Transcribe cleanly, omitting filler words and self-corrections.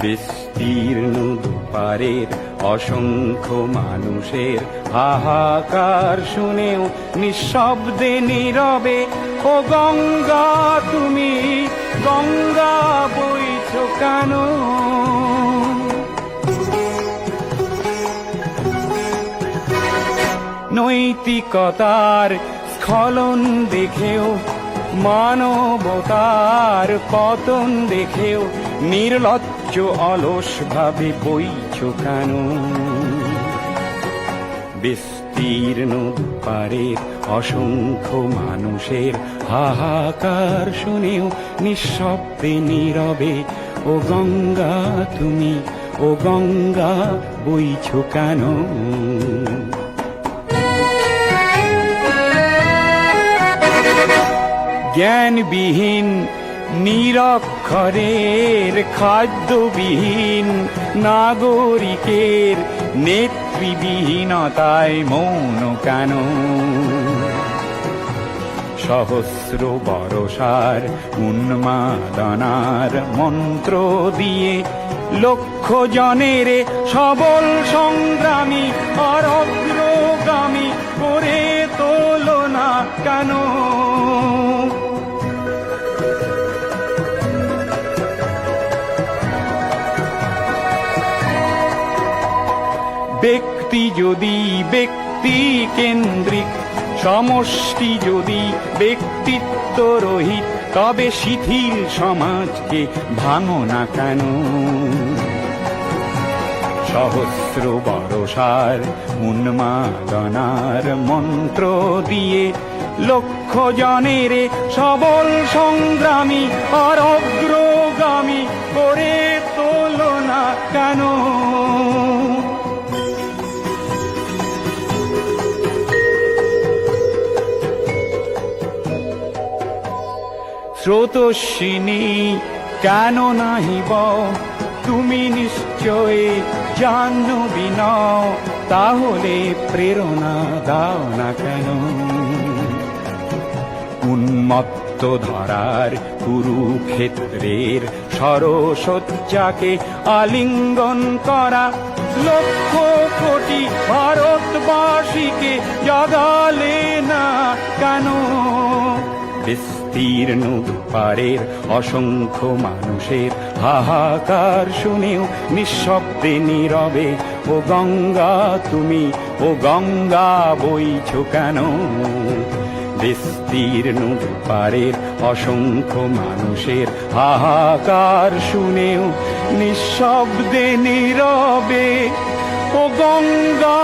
বিস্তীর্ণ দুপারের অসংখ্য মানুষের হাহাকার শুনেও নিঃশব্দে নীরবে ও গঙ্গা তুমি গঙ্গা বইছো কেন? নৈতিকতার স্খলন দেখেও মানবতার পতন দেখেও নির্লজ্জ অলস ভাবে বইছো কেন? বিস্তীর্ণ দুপারের অসংখ্য মানুষের হাহাকার শুনেও নিঃশব্দে নীরবে ও গঙ্গা তুমি ও গঙ্গা বইছো কেন? জ্ঞানবিহীন নিরক্ষরের খাদ্যবিহীন নাগরিকের নেতৃবিহীনতায় মৌন কেন? সহস্র বরষার উন্মাদনার মন্ত্র দিয়ে লক্ষ জনের সবল সংগ্রামী আর অগ্রগামী করে তোলো না কেন? ব্যক্তি যদি ব্যক্তি কেন্দ্রিক, সমষ্টি যদি ব্যক্তিত্ব রহিত, তবে শিথিল সমাজকে ভাঙো না কেন? সহস্র বরষার উন্মাদনার মন্ত্র দিয়ে লক্ষ জনের সবল সংগ্রামী আর অগ্রগামী করে তোলো না কেন? স্রোতস্বিনী কেন নাহিব তুমি নিশ্চয় জাহ্নবী নও, তাহলে প্রেরণা দাও না কেন? উন্মত্ত ধরার কুরুক্ষেত্রের সরসজ্জাকে আলিঙ্গন করা লক্ষ কোটি ভারতবাসীকে জাগালে না কেন? বিস্তীর্ণ দুপারের অসংখ্য মানুষের হাহাকার শুনেও নিঃশব্দে নীরবে ও গঙ্গা তুমি ও গঙ্গা বইছো কেন? বিস্তীর্ণ দুপারের অসংখ্য মানুষের হাহাকার শুনেও নিঃশব্দে নীরবে ও গঙ্গা